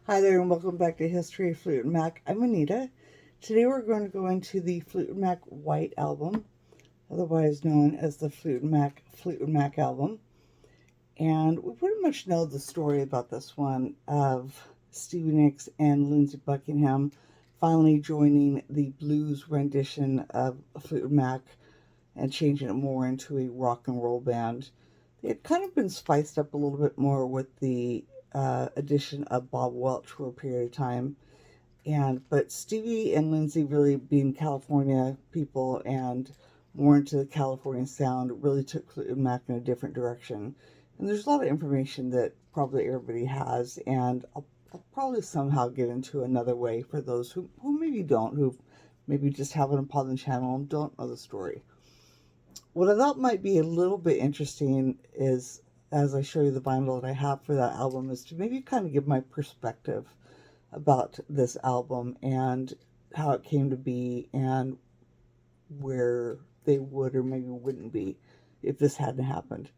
Hi there, and welcome back to History of Fleetwood Mac. I'm Anita. Today we're going to go into the Fleetwood Mac White Album, otherwise known as the Fleetwood Mac album. And we pretty much know the story about this one of Stevie Nicks and Lindsey Buckingham finally joining the blues rendition of Fleetwood Mac and changing it more into a rock and roll band. They had kind of been spiced up a little bit more with the addition of Bob Welch for a period of time. But Stevie and Lindsay, really being California people and more into the California sound, really took Fleetwood Mac in a different direction. And there's a lot of information that probably everybody has, and I'll probably somehow get into another way for those who maybe don't, who maybe just have it upon the channel and don't know the story. What I thought might be a little bit interesting is, as I show you the vinyl that I have for that album, is to maybe kind of give my perspective about this album and how it came to be and where they would or maybe wouldn't be if this hadn't happened.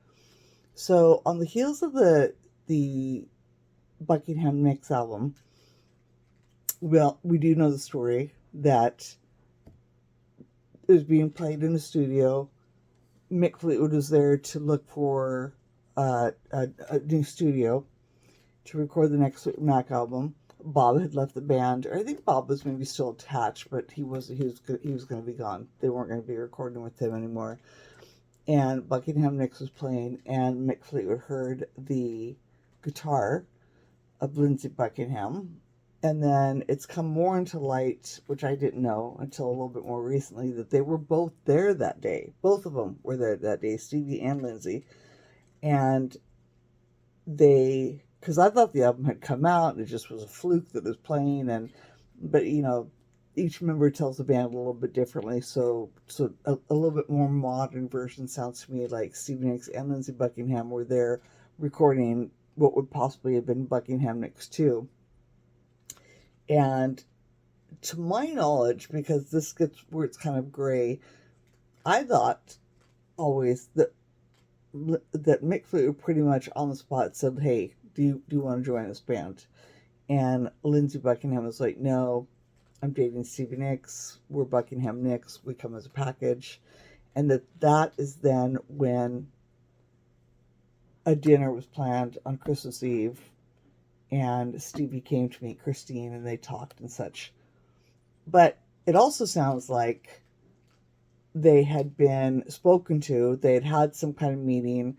So on the heels of the Buckingham Nicks album, well, we do know the story that it was being played in the studio. Mick Fleetwood was there to look for a new studio to record the next Mac album. Bob had left the band, or I think Bob was maybe still attached, but he was going to be gone. They weren't going to be recording with him anymore. And Buckingham Nicks was playing, and Mick Fleetwood heard the guitar of Lindsey Buckingham. And then it's come more into light, which I didn't know until a little bit more recently, that they were both there that day. Both of them were there that day, Stevie and Lindsey. And because I thought the album had come out and it just was a fluke that was playing, but each member tells the band a little bit differently. So a little bit more modern version sounds to me like Stevie Nicks and Lindsey Buckingham were there recording what would possibly have been Buckingham Nicks 2. And to my knowledge, because this gets where it's kind of gray, I thought always that Mick Fleetwood pretty much on the spot said, "Hey, do you want to join this band?" And Lindsey Buckingham was like, "No, I'm dating Stevie Nicks. We're Buckingham Nicks. We come as a package." And that is then when a dinner was planned on Christmas Eve, and Stevie came to meet Christine, and they talked and such. But it also sounds like they had been spoken to. They had had some kind of meeting.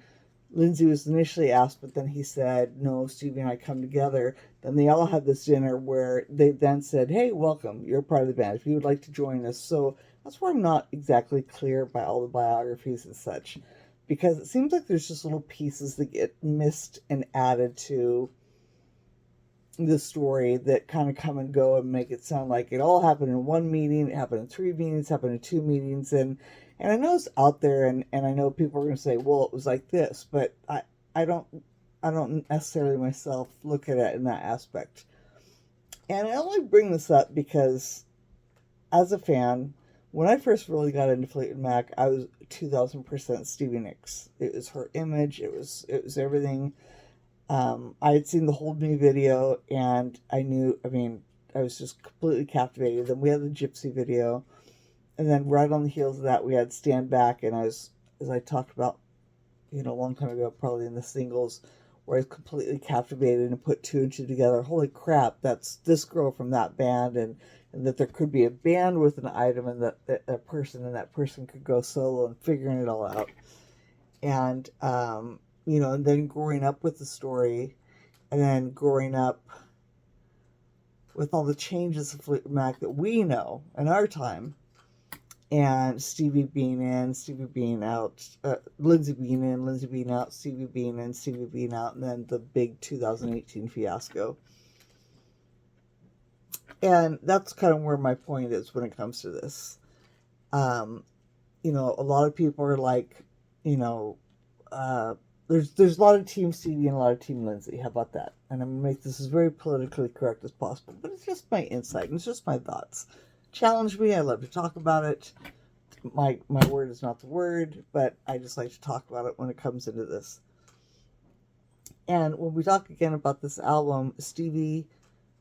Lindsey was initially asked, but then he said, "No, Stevie and I come together." Then they all had this dinner where they then said, "Hey, welcome. You're part of the band if you would like to join us." So that's where I'm not exactly clear by all the biographies and such, because it seems like there's just little pieces that get missed and added to the story that kind of come and go and make it sound like it all happened in one meeting, it happened in 3 meetings, it happened in 2 meetings, and I know it's out there, and I know people are going to say, "Well, it was like this," but I don't I don't necessarily myself look at it in that aspect. And I only bring this up because, as a fan, when I first really got into Fleetwood Mac, I was 2000% Stevie Nicks. It was her image. It was everything. I had seen the Hold Me video, and I knew, I mean, I was just completely captivated. Then we had the Gypsy video, and then right on the heels of that, we had Stand Back, and as I talked about, a long time ago, probably in the singles, where I was completely captivated and put two and two together. Holy crap, that's this girl from that band, and that there could be a band with an item, and that person and that person could go solo, and figuring it all out. And and then growing up with the story, and then growing up with all the changes of Fleetwood Mac that we know in our time, and Stevie being in, Stevie being out, Lindsey being in, Lindsey being out, Stevie being in, Stevie being out, and then the big 2018 fiasco. And that's kind of where my point is when it comes to this. A lot of people are like, there's a lot of Team Stevie and a lot of Team Lindsey. How about that? And I'm going to make this as very politically correct as possible, but it's just my insight and it's just my thoughts. Challenge me. I love to talk about it. My word is not the word, but I just like to talk about it when it comes into this. And when we talk again about this album, Stevie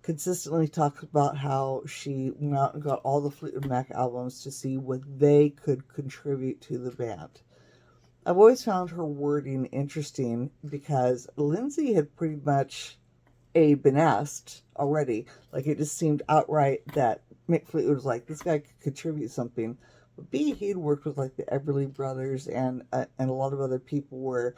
consistently talks about how she went out and got all the Fleetwood Mac albums to see what they could contribute to the band. I've always found her wording interesting because Lindsay had pretty much been asked already. Like, it just seemed outright that Mick Fleetwood was like, this guy could contribute something. But B, he had worked with like the Everly Brothers and a lot of other people where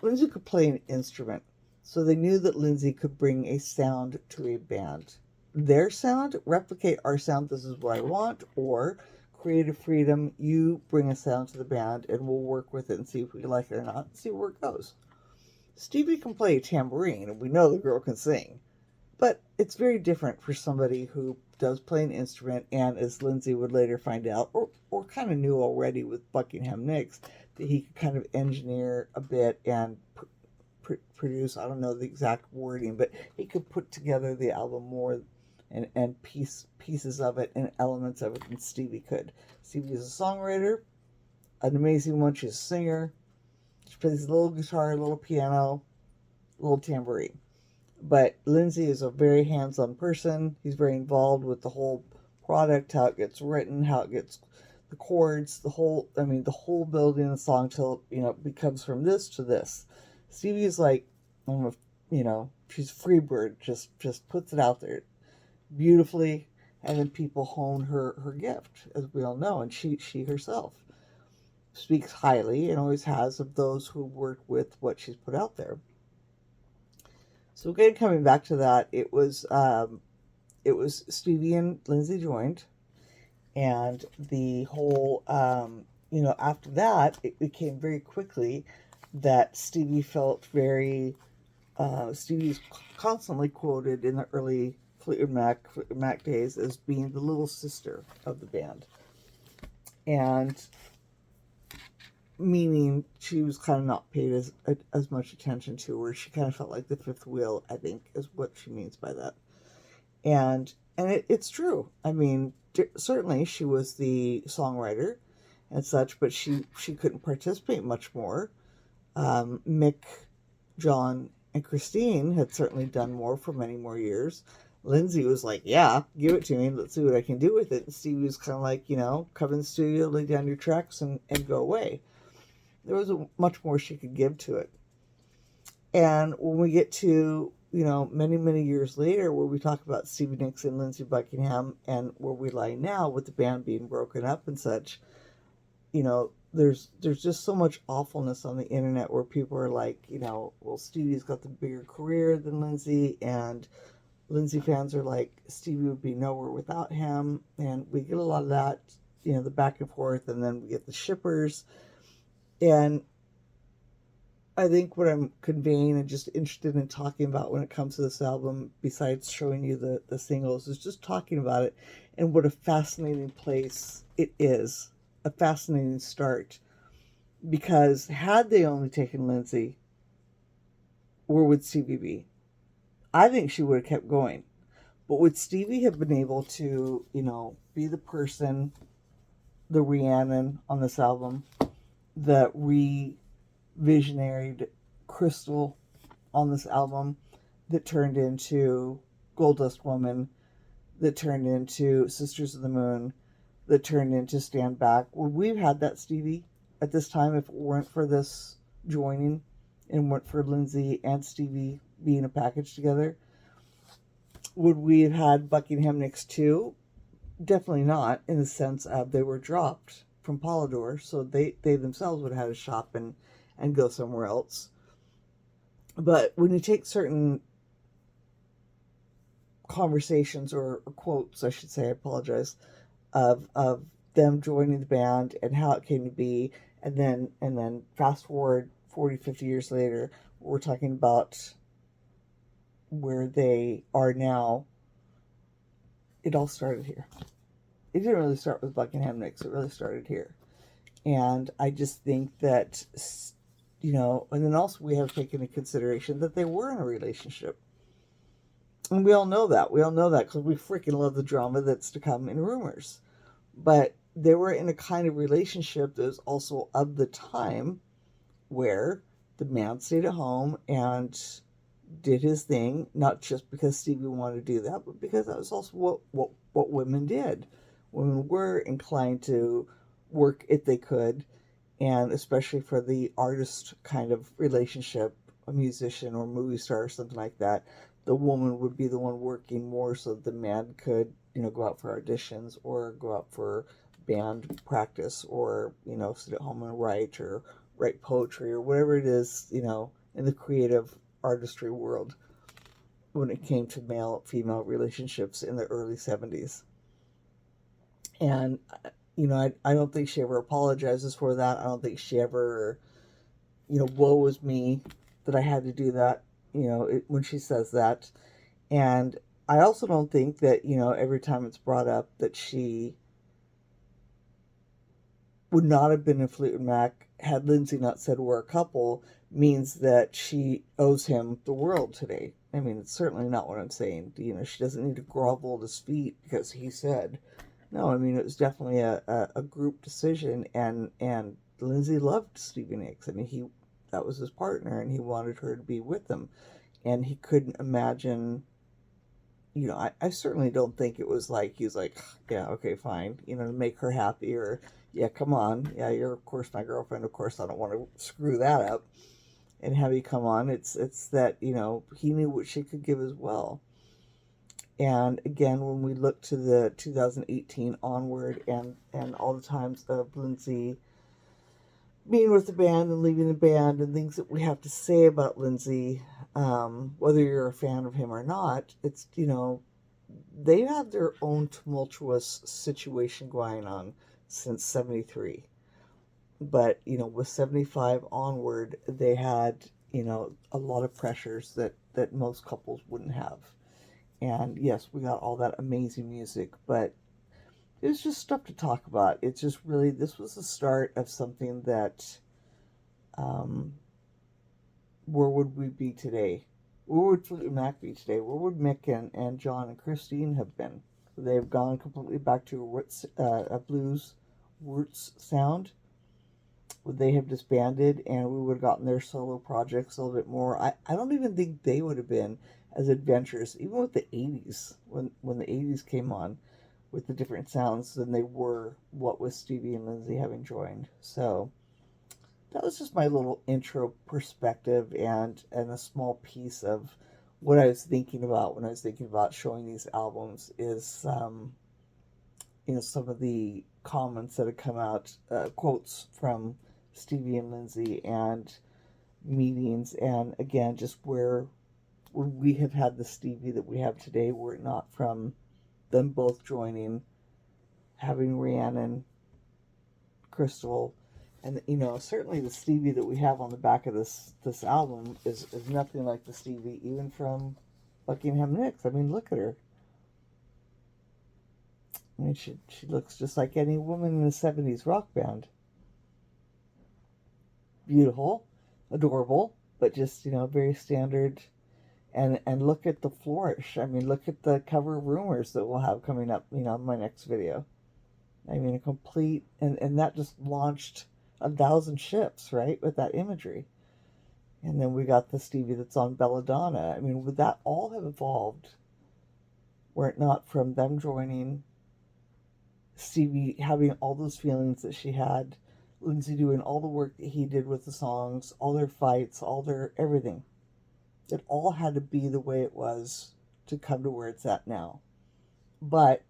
Lindsay could play an instrument. So they knew that Lindsay could bring a sound to a band. Their sound, replicate our sound, this is what I want, or creative freedom, you bring a sound to the band and we'll work with it and see if we like it or not, see where it goes. Stevie can play a tambourine, and we know the girl can sing. But it's very different for somebody who does play an instrument, and as Lindsay would later find out, or kind of knew already with Buckingham Nicks, that he could kind of engineer a bit and produce, I don't know the exact wording, but he could put together the album more and pieces of it and elements of it than Stevie could. Stevie is a songwriter, an amazing one. She's a singer. She plays a little guitar, a little piano, a little tambourine. But Lindsay is a very hands-on person. He's very involved with the whole product, how it gets written, how it gets the chords, the whole building of the song till, it becomes from this to this. Stevie is like, she's a free bird, just puts it out there beautifully, and then people hone her gift, as we all know, and she herself speaks highly and always has of those who work with what she's put out there. So again, coming back to that, it was Stevie and Lindsay joined, and the whole after that, it became very quickly that Stevie felt very Stevie's constantly quoted in the early Fleetwood Mac days as being the little sister of the band, and meaning she was kind of not paid as much attention to her. She kind of felt like the fifth wheel, I think, is what she means by that. And it's true. I mean, certainly she was the songwriter and such, but she couldn't participate much more. Mick, John, and Christine had certainly done more for many more years. Lindsay was like, yeah, give it to me. Let's see what I can do with it. And Stevie was kind of like, come in the studio, lay down your tracks, and go away. There was much more she could give to it. And when we get to, many, many years later, where we talk about Stevie Nicks and Lindsey Buckingham and where we lie now with the band being broken up and such, there's just so much awfulness on the internet where people are like, well, Stevie's got the bigger career than Lindsay, and Lindsay fans are like, Stevie would be nowhere without him. And we get a lot of that, the back and forth, and then we get the shippers. And I think what I'm conveying and just interested in talking about when it comes to this album, besides showing you the singles, is just talking about it and what a fascinating place it is, a fascinating start. Because had they only taken Lindsay, where would Stevie be? I think she would have kept going. But would Stevie have been able to, be the person, the Rhiannon on this album, the visionary Crystal on this album that turned into Gold Dust Woman, that turned into Sisters of the Moon, that turned into Stand Back? Would we have had that Stevie at this time if it weren't for this joining and weren't for Lindsay and Stevie being a package together? Would we have had Buckingham Nicks too? Definitely not, in the sense of they were dropped from Polydor, so they themselves would have had to shop and go somewhere else. But when you take certain conversations or quotes, I should say, I apologize, of them joining the band and how it came to be, and then fast forward 40, 50 years later, we're talking about where they are now. It all started here. It didn't really start with Buckingham Nicks. It really started here. And I just think that, and then also we have taken into consideration that they were in a relationship. And we all know that. We all know that because we freaking love the drama that's to come in Rumors. But they were in a kind of relationship that was also of the time where the man stayed at home and did his thing, not just because Stevie wanted to do that, but because that was also what women did. Women were inclined to work if they could, and especially for the artist kind of relationship, a musician or movie star or something like that, the woman would be the one working more so that the man could, go out for auditions or go out for band practice or, sit at home and write or write poetry or whatever it is, in the creative artistry world when it came to male female relationships in the early 70s. And, I don't think she ever apologizes for that. I don't think she ever, woe was me that I had to do that, when she says that. And I also don't think that, every time it's brought up that she would not have been in Fleetwood Mac had Lindsay not said we're a couple means that she owes him the world today. I mean, it's certainly not what I'm saying. She doesn't need to grovel at his feet because he said. No, I mean, it was definitely a group decision, and Lindsay loved Stevie Nicks. I mean, that was his partner, and he wanted her to be with him. And he couldn't imagine, I certainly don't think it was like, he's like, yeah, okay, fine, to make her happy, or, yeah, come on, yeah, you're of course my girlfriend, of course I don't want to screw that up and have you come on. It's that, he knew what she could give as well. And again, when we look to the 2018 onward and all the times of Lindsay being with the band and leaving the band and things that we have to say about Lindsay, whether you're a fan of him or not, it's, they had their own tumultuous situation going on since 73. But, with 75 onward, they had, a lot of pressures that most couples wouldn't have. And yes, we got all that amazing music, but it was just stuff to talk about. It's just really, this was the start of something that, where would we be today? Where would Fleetwood Mac be today? Where would Mick and John and Christine have been? They've gone completely back to a blues roots sound. Would they have disbanded and we would have gotten their solo projects a little bit more? I don't even think they would have been as adventurous, even with the 80s, when the 80s came on with the different sounds than they were what with Stevie and Lindsay having joined. So that was just my little intro perspective and a small piece of what I was thinking about when I was thinking about showing these albums is, some of the comments that have come out, quotes from Stevie and Lindsay and meetings, and again, just where we have had the Stevie that we have today were it not from them both joining, having Rhiannon, Crystal, and certainly the Stevie that we have on the back of this album is nothing like the Stevie even from Buckingham Nicks. I mean, look at her. I mean, she looks just like any woman in a 70s rock band. Beautiful, adorable, but just, very standard. And look at the flourish. I mean, look at the cover of Rumors that we'll have coming up, in my next video. I mean, a complete, and that just launched 1,000 ships, right, with that imagery. And then we got the Stevie that's on Belladonna. I mean, would that all have evolved were it not from them joining, Stevie having all those feelings that she had, Lindsay doing all the work that he did with the songs, all their fights, all their everything. It all had to be the way it was to come to where it's at now. But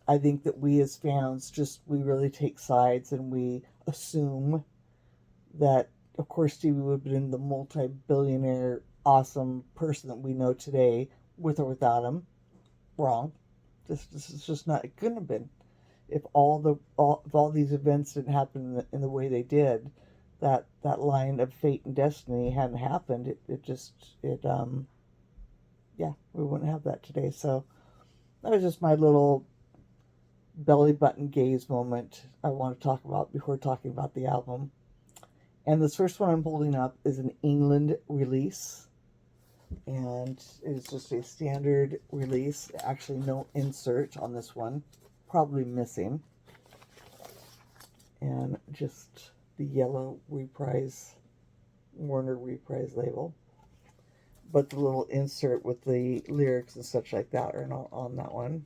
I think that we as fans we really take sides and we assume that, of course, Stevie would have been the multi-billionaire, awesome person that we know today with or without him. Wrong. This is just not, it couldn't have been. If all these events didn't happen in the way they did, that line of fate and destiny hadn't happened, yeah, we wouldn't have that today. So that was just my little belly button gaze moment I want to talk about before talking about the album. And this first one I'm holding up is an England release, and it's just a standard release. Actually, no insert on this one, probably missing, and just the yellow reprise, Warner reprise label. but the little insert with the lyrics and such like that are not on that one.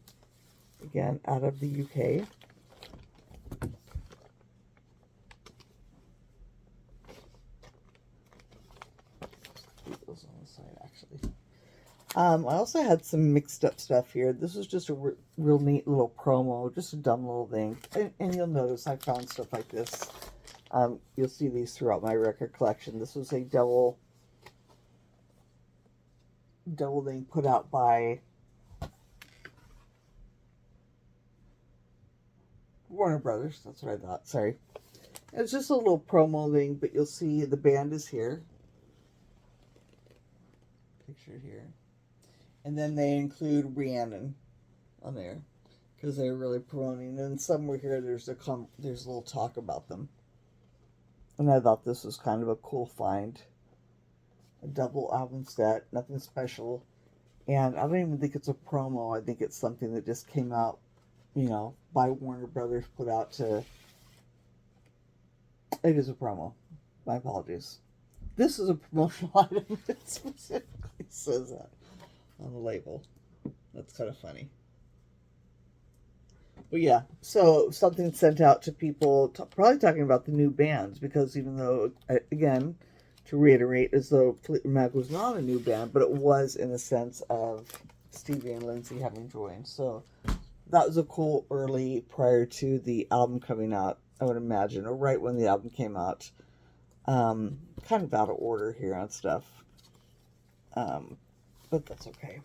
Again, out of the UK. Put those on the side, actually. I also had some mixed up stuff here. This was just a real neat little promo, just a dumb little thing. And you'll notice I found stuff like this. You'll see these throughout my record collection. This was a double thing put out by Warner Brothers. That's what I thought. Sorry. It's just a little promo thing, but you'll see the band is here. Pictured here. And then they include Rhiannon on there because they're really promoting. And somewhere here there's a little talk about them. And I thought this was kind of a cool find. A double album set, nothing special. And I don't even think it's a promo. I think it's something that just came out, you know, by Warner Brothers, put out to... It is a promo. My apologies. This is a promotional item. It specifically says that on the label. That's kind of funny. But yeah, so something sent out to people, probably talking about the new bands, because even though, again, to reiterate, as though Fleetwood Mac was not a new band, but it was in the sense of Stevie and Lindsay having joined. So that was a cool early, prior to the album coming out, I would imagine, or right when the album came out. Kind of out of order here on stuff. But that's okay.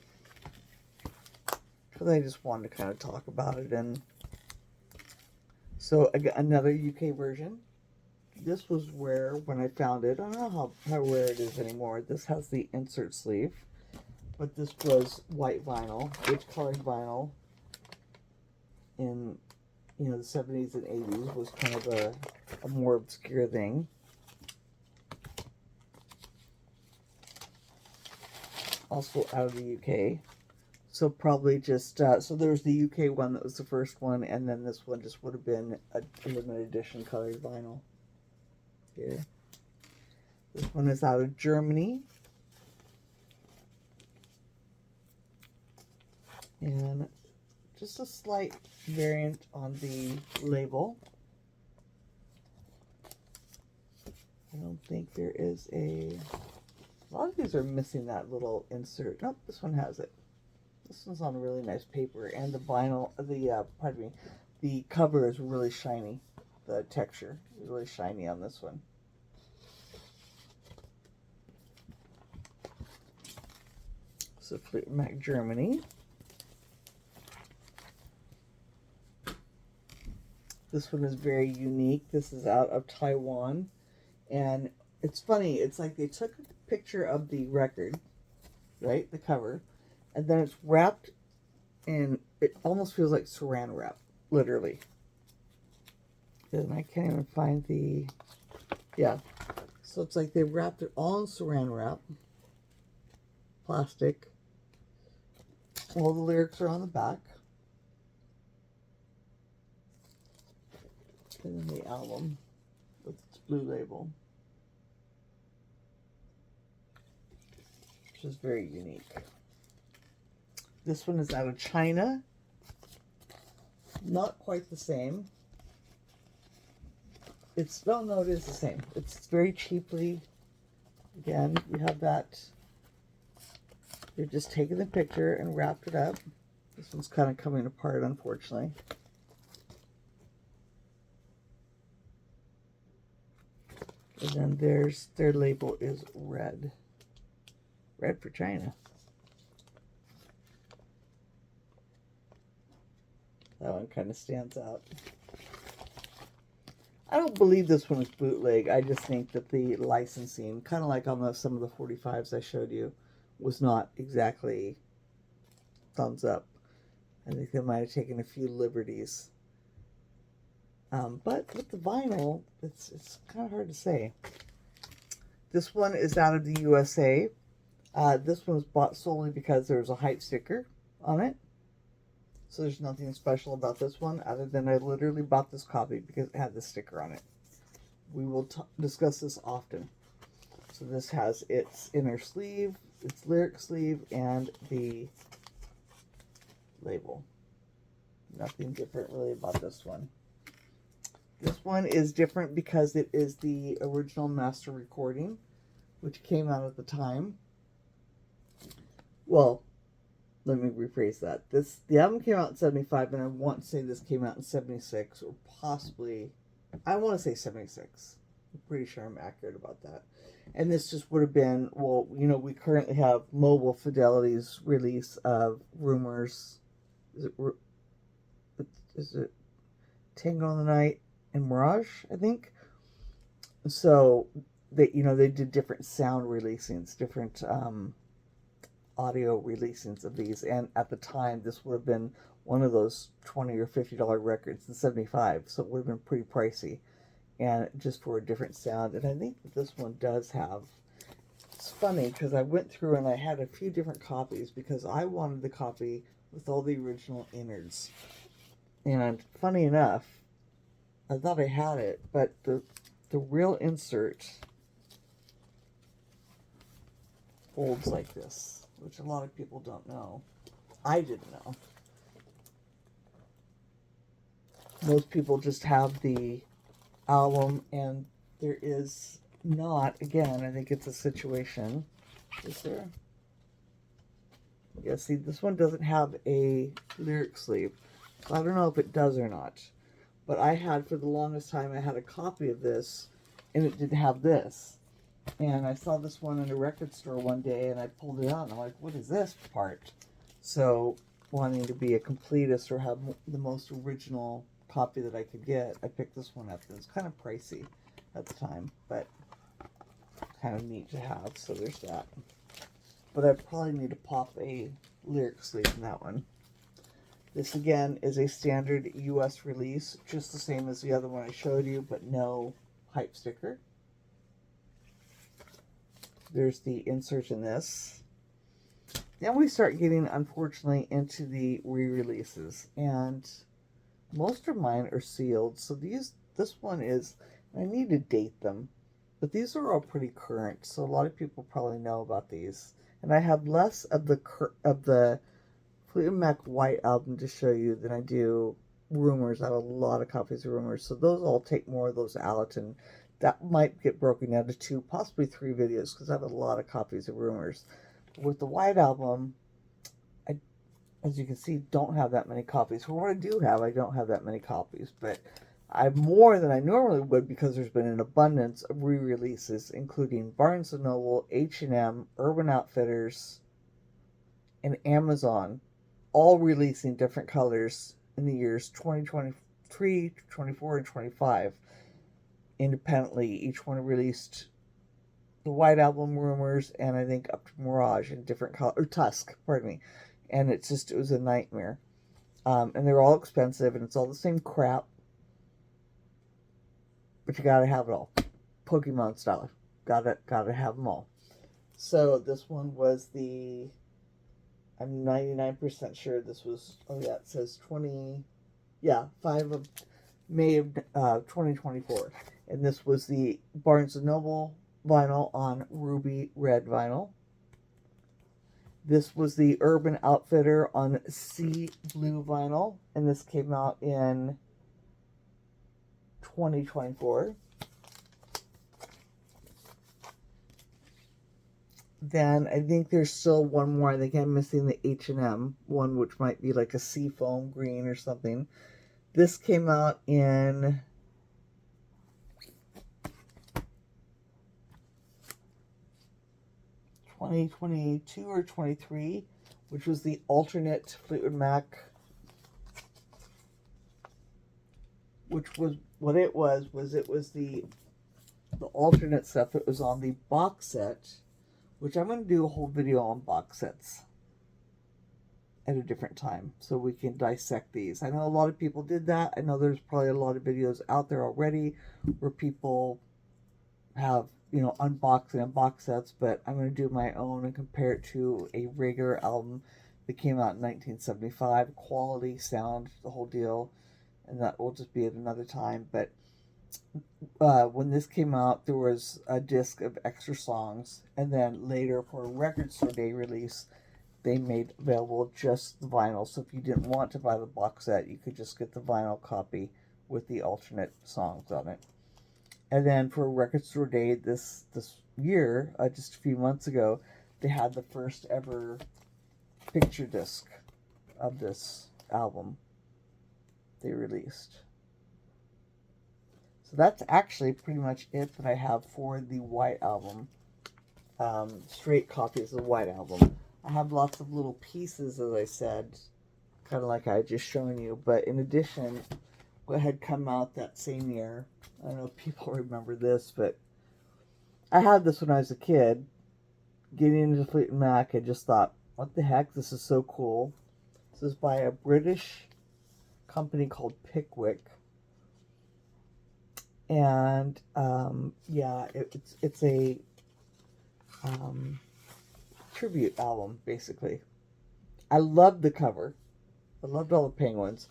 Because I just wanted to kind of talk about it. And so another UK version. This was rare when I found it. I don't know how rare it is anymore. This has the insert sleeve. But this was white vinyl, which colored vinyl in, you know, the 70s and 80s was kind of a more obscure thing. Also out of the UK. So probably just, so there's the UK one that was the first one, and then this one just would have been a limited edition colored vinyl. Here. This one is out of Germany. And just a slight variant on the label. I don't think there is a lot of these are missing that little insert. Nope, this one has it. This one's on really nice paper, and the vinyl, the cover is really shiny. The texture is really shiny on this one. So Fleetwood Mac Germany. This one is very unique. This is out of Taiwan, and it's funny. It's like they took a picture of the record, right, the cover, and then it's wrapped in, it almost feels like saran wrap, literally. And I can't even find the, yeah. So it's like they wrapped it all in saran wrap, plastic. All the lyrics are on the back. And then the album with its blue label, which is very unique. This one is out of China. Not quite the same. It's, no, it is the same. It's very cheaply, again, you have that, they've just taken the picture and wrapped it up. This one's kind of coming apart, unfortunately. And then their label is red. Red for China. That one kind of stands out. I don't believe this one is bootleg. I just think that the licensing, kind of like on some of the 45s I showed you, was not exactly thumbs up. I think they might have taken a few liberties. But with the vinyl, it's kind of hard to say. This one is out of the USA. This one was bought solely because there was a hype sticker on it. So there's nothing special about this one other than I literally bought this copy because it had the sticker on it. We will discuss this often. So this has its inner sleeve, its lyric sleeve and the label. Nothing different really about this one. This one is different because it is the original master recording, which came out at the time. Well, let me rephrase that. The album came out in 75, and I want to say this came out in 76, or possibly, I want to say 76. I'm pretty sure I'm accurate about that. And this just would have been, well, you know, we currently have Mobile Fidelity's release of Rumors. Is it Tango in the Night and Mirage, I think? So, they did different sound releasings, different audio releasings of these. And at the time, this would have been one of those $20 or $50 records in 75. So it would have been pretty pricey. And just for a different sound. And I think that this one does have, it's funny because I went through and I had a few different copies because I wanted the copy with all the original innards. And funny enough, I thought I had it, but the real insert folds like this, which a lot of people don't know. I didn't know. Most people just have the album, and there is not, again, I think it's a situation. Is there? Yeah, see, this one doesn't have a lyric sleeve. So I don't know if it does or not. But I had, for the longest time, I had a copy of this, and it didn't have this. And I saw this one in a record store one day, and I pulled it out, and I'm like, what is this part? So, wanting to be a completist or have the most original copy that I could get, I picked this one up. It was kind of pricey at the time, but kind of neat to have, so there's that. But I probably need to pop a lyric sleeve in that one. This, again, is a standard U.S. release, just the same as the other one I showed you, but no hype sticker. There's the insert in this. Then we start getting, unfortunately, into the re-releases, and most of mine are sealed. So this one is, I need to date them, but these are all pretty current, so a lot of people probably know about these. And I have less of the Fleetwood Mac White album to show you than I do Rumors. I have a lot of copies of Rumors, so those all take more of those out, and that might get broken down to 2, possibly 3 videos, because I have a lot of copies of Rumors. With the White album, I, as you can see, don't have that many copies. For what I do have, I don't have that many copies, but I have more than I normally would because there's been an abundance of re-releases, including Barnes & Noble, H&M, Urban Outfitters, and Amazon, all releasing different colors in the years 2023, 24, and 25. Independently, each one released the White Album, Rumors, and I think up to Mirage in different color, or Tusk, pardon me. And it was a nightmare. And they're all expensive, and it's all the same crap. But you gotta have it all. Pokemon style. Gotta have them all. So this one was I'm 99% sure this was, oh yeah, it says 5 of May of 2024. And this was the Barnes & Noble vinyl on ruby red vinyl. This was the Urban Outfitter on sea blue vinyl. And this came out in 2024. Then I think there's still one more. I think I'm missing the H&M one, which might be like a seafoam green or something. This came out in 2022 or 23, which was the alternate Fleetwood Mac, which was what it was the alternate stuff that was on the box set, which I'm going to do a whole video on box sets at a different time so we can dissect these. I know a lot of people did that. I know there's probably a lot of videos out there already where people have, unboxing box sets, but I'm going to do my own and compare it to a regular album that came out in 1975, quality, sound, the whole deal, and that will just be at another time. But when this came out, there was a disc of extra songs, and then later for a Record Store Day release, they made available just the vinyl. So if you didn't want to buy the box set, you could just get the vinyl copy with the alternate songs on it. And then for Record Store Day this year, just a few months ago, they had the first ever picture disc of this album they released. So that's actually pretty much it that I have for the White Album. Straight copies of the White Album. I have lots of little pieces, as I said, kind of like I just shown you. But in addition, what had come out that same year, I don't know if people remember this, but I had this when I was a kid, getting into Fleetwood Mac. I just thought, what the heck, this is so cool. This is by a British company called Pickwick. And yeah, it's a tribute album, basically. I loved the cover. I loved all the penguins.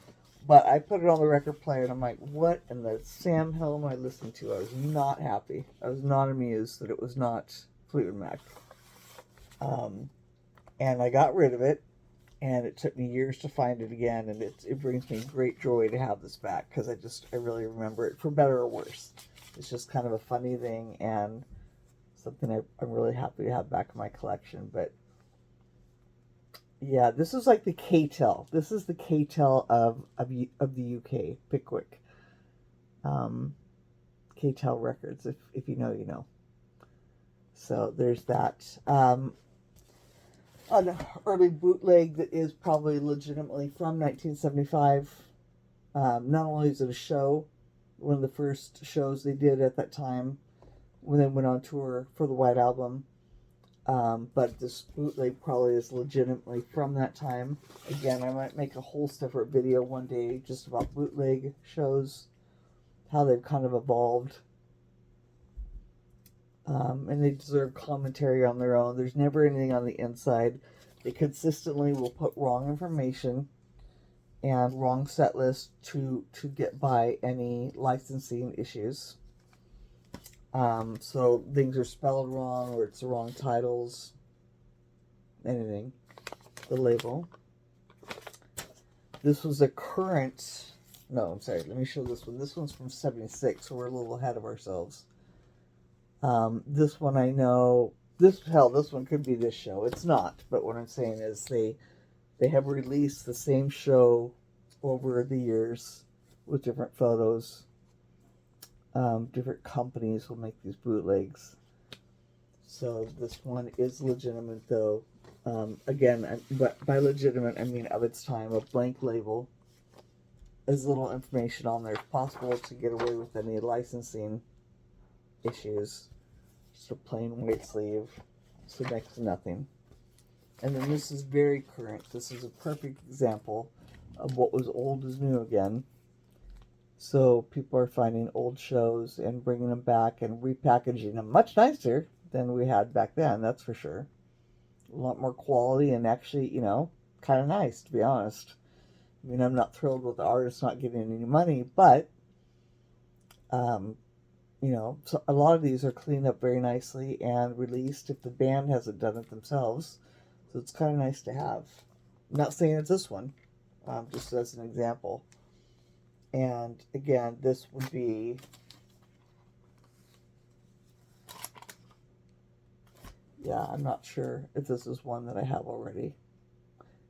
But I put it on the record player and I'm like, what in the Sam Hill am I listening to? I was not happy. I was not amused that it was not Fleetwood Mac. And I got rid of it, and it took me years to find it again, and it brings me great joy to have this back, because I really remember it, for better or worse. It's just kind of a funny thing, and something I'm really happy to have back in my collection. But yeah, this is like the K-Tel. This is the K-Tel of the UK, Pickwick. K-Tel Records, if you know, you know. So there's that. An early bootleg that is probably legitimately from 1975. Not only is it a show, one of the first shows they did at that time when they went on tour for the White Album, but this bootleg probably is legitimately from that time. Again, I might make a whole separate video one day just about bootleg shows, how they've kind of evolved. And they deserve commentary on their own. There's never anything on the inside. They consistently will put wrong information and wrong set list to get by any licensing issues. So things are spelled wrong, or it's the wrong titles, anything. The label. This was a current, no, I'm sorry, let me show this one. This one's from 76, so we're a little ahead of ourselves. This one I know, this one could be this show. It's not, but what I'm saying is they have released the same show over the years with different photos. Different companies will make these bootlegs. So this one is legitimate, though. Again, but by legitimate, I mean of its time, a blank label. As little information on there as possible to get away with any licensing issues. Just a plain white sleeve, so next to nothing. And then this is very current. This is a perfect example of what was old is new again. So people are finding old shows and bringing them back and repackaging them much nicer than we had back then, that's for sure. A lot more quality and actually, you know, kind of nice, to be honest. I mean, I'm not thrilled with the artist not getting any money, but you know, so a lot of these are cleaned up very nicely and released if the band hasn't done it themselves. So it's kind of nice to have. I'm not saying it's this one, just as an example. And again, this would be, yeah, I'm not sure if this is one that I have already.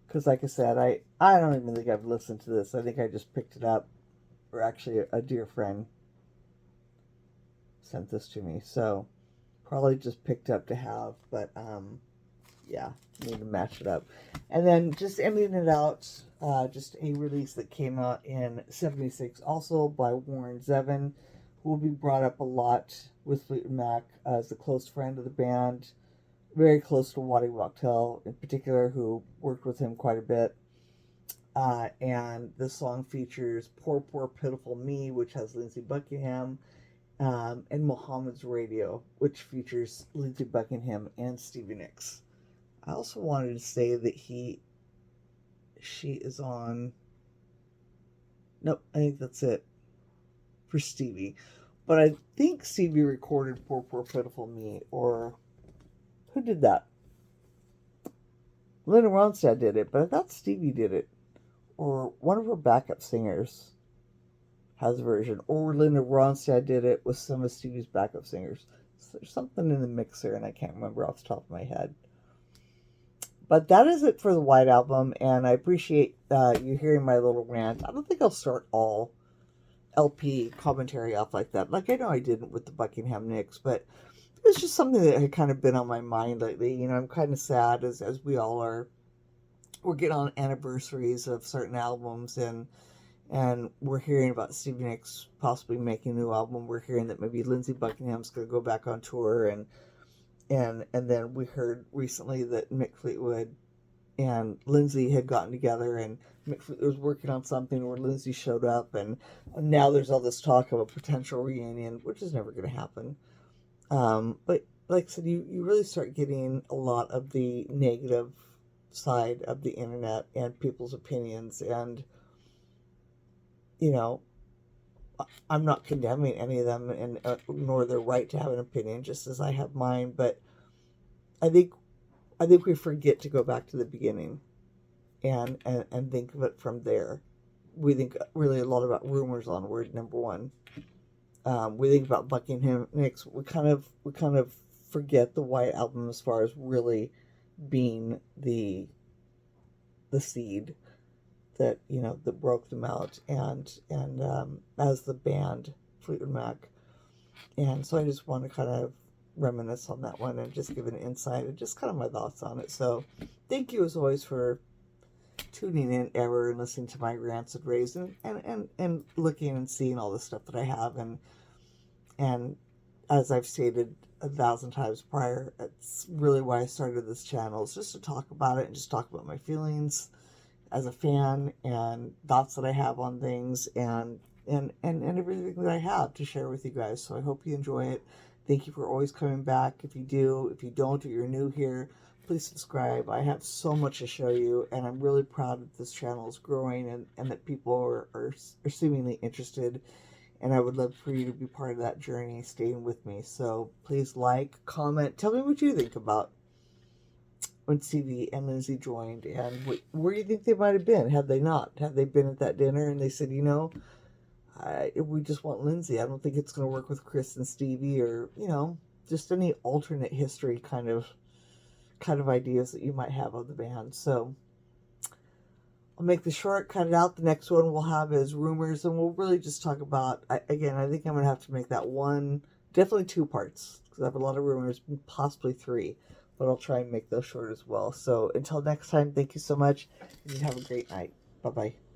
Because like I said, I don't even think I've listened to this. I think I just picked it up, or actually a dear friend sent this to me, so probably just picked up to have, but yeah, need to match it up. And then just ending it out, just a release that came out in 76, also by Warren Zevon, who will be brought up a lot with Fleetwood Mac as a close friend of the band, very close to Waddy Wachtel in particular, who worked with him quite a bit. And this song features Poor Poor Pitiful Me, which has Lindsey Buckingham, and Muhammad's Radio, which features Lindsey Buckingham and Stevie Nicks. I also wanted to say that she is on, nope, I think that's it for Stevie. But I think Stevie recorded Poor Poor Pitiful Me, or who did that? Linda Ronstadt did it, but I thought Stevie did it. Or one of her backup singers has a version. Or Linda Ronstadt did it with some of Stevie's backup singers. So there's something in the mix there, and I can't remember off the top of my head. But that is it for the White Album, and I appreciate you hearing my little rant. I don't think I'll start all LP commentary off like that. Like I know I didn't with the Buckingham Nicks, but it's just something that had kind of been on my mind lately. You know, I'm kind of sad, as we all are. We're getting on anniversaries of certain albums, and we're hearing about Stevie Nicks possibly making a new album. We're hearing that maybe Lindsey Buckingham's going to go back on tour, and then we heard recently that Mick Fleetwood and Lindsey had gotten together, and Mick Fleetwood was working on something where Lindsey showed up, and now there's all this talk of a potential reunion, which is never going to happen. But like I said, you really start getting a lot of the negative side of the internet and people's opinions, and you know, I'm not condemning any of them, and nor their right to have an opinion, just as I have mine. But I think we forget to go back to the beginning and think of it from there. We think really a lot about rumors onward. Number one, we think about Buckingham Nicks. We kind of forget the White Album as far as really being the seed that, you know, that broke them out, and as the band Fleetwood Mac. And so I just want to kind of reminisce on that one and just give an insight and just kind of my thoughts on it. So thank you as always for tuning in ever and listening to my rants and raves, and looking and seeing all the stuff that I have, and as I've stated 1,000 times prior, it's really why I started this channel, is just to talk about it and just talk about my feelings as a fan and thoughts that I have on things, and everything that I have to share with you guys. So I hope you enjoy it. Thank you for always coming back. If you do, if you don't, or you're new here, please subscribe. I have so much to show you, and I'm really proud that this channel is growing, and that people are seemingly interested, and I would love for you to be part of that journey, staying with me. So please like, comment, tell me what you think about when Stevie and Lindsey joined, and where you think they might have been had they not. Had they been at that dinner and they said, you know, we just want Lindsey. I don't think it's going to work with Chris and Stevie, or, you know, just any alternate history kind of ideas that you might have of the band. So I'll make the short, cut it out. The next one we'll have is rumors, and we'll really just talk about, again, I think I'm going to have to make that one, definitely 2 parts, because I have a lot of rumors, possibly 3, but I'll try and make those short as well. So until next time, thank you so much, and have a great night. Bye-bye.